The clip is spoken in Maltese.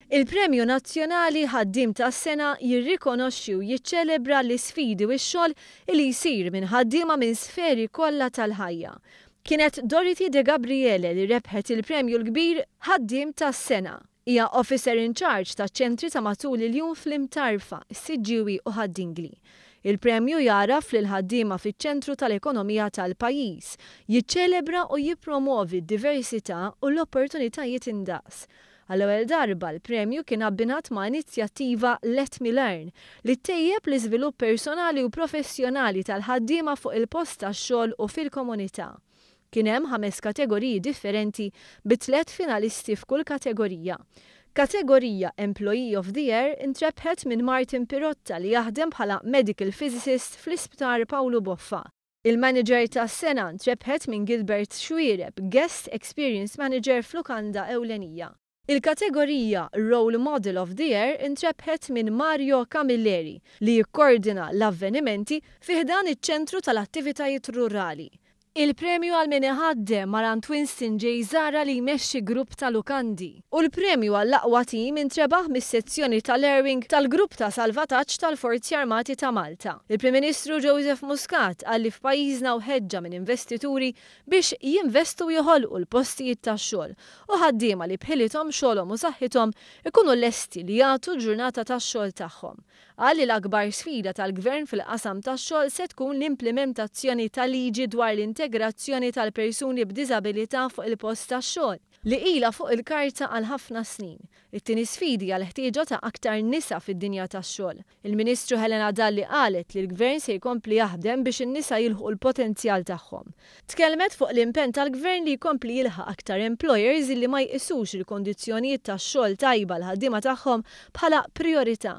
Il-Premju Nazzjonali Ħaddiem tas-Sena jirrikonoxxi u jiċċelebra l-isfidi u x-xogħol li jsir minn ħaddiema minn sferi kollha tal-ħajja. Kienet Dorothy De Gabriele li rebħet il-premju l-kbir Ħaddiem tas-Sena. Hija officer in charge taċ-ċentri ta' matul il-jum fl-Imtarfa, Siġġiewi u Ħaddingli. Il-premju jaraf lil ħaddiema fiċ-ċentru tal-ekonomija tal-pajjiż, jiċċelebra u jippromovi d-diversità u l-opportunitajiet indaqs. Għall-ewwel darba l-premju kien abbinat ma' inizjattiva Let Me Learn li ttejjeb l-iżvilupp personali u professjonali tal-ħaddiema fuq il-post tax-xogħol u fil-komunità. Kien hemm 5 kategoriji differenti bi 3 finalisti f'kull kategorija. Kategorija Employee of the Year intrebħet minn Martin Pirotta li jaħdem bħala Medical Physicist fl-Isptar Pawlu Boffa. Il-Manager tas-Sena intrebħet minn Gilbert Xwiereb, Guest Experience Manager fl-Lukanda Ewlenija. Il-kategorija Role Model of the Year intrebħet minn Mario Camilleri li jikkoordina l-avvenimenti fih dan iċ-ċentru tal-attivitajiet rurali. Il-premju għal min iħaddem Marant Winston J. Zara li jmexxi grupp tal-Lukandi. U l-premju għall-aqwa tim intrebaħ mis-sezzjoni tal-Erwing tal-grupp ta' salvataġġ tal-Forzi Armati ta' Malta. Il-Prim Ministru Joseph Muscat qal li f'pajjiżna ħeġġa minn investituri biex jinvestu joħolqu l-postijiet tax-xogħol u ħaddiema li bħilithom xogħolhom u saħħithom ikunu lesti li jagħtu l-ġurnata tax-xogħol tagħhom. Qal li l-akbar sfida tal-Gvern fil-qasam tax-xogħol se tkun l-implementazzjoni tal-liġi dwar l-integrazzjoni tal-persuni b'diżabilità fuq il-post tax-xogħol li ilha fuq il-karta għal ħafna snin. It-tieni sfidi għal ħtieġa ta' aktar nisa fid-dinja tax-xogħol. Il-Ministru Helena Dalli qalet li l-Gvern se jkompli jaħdem biex in-nisa jilħqu l-potenzjal tagħhom. Tkellmet fuq l-impenn tal-Gvern li jkompli jilħaq aktar employers li ma jqisux il-kondizzjonijiet tax-xogħol tajba l-ħaddiema tagħhom bħala priorità.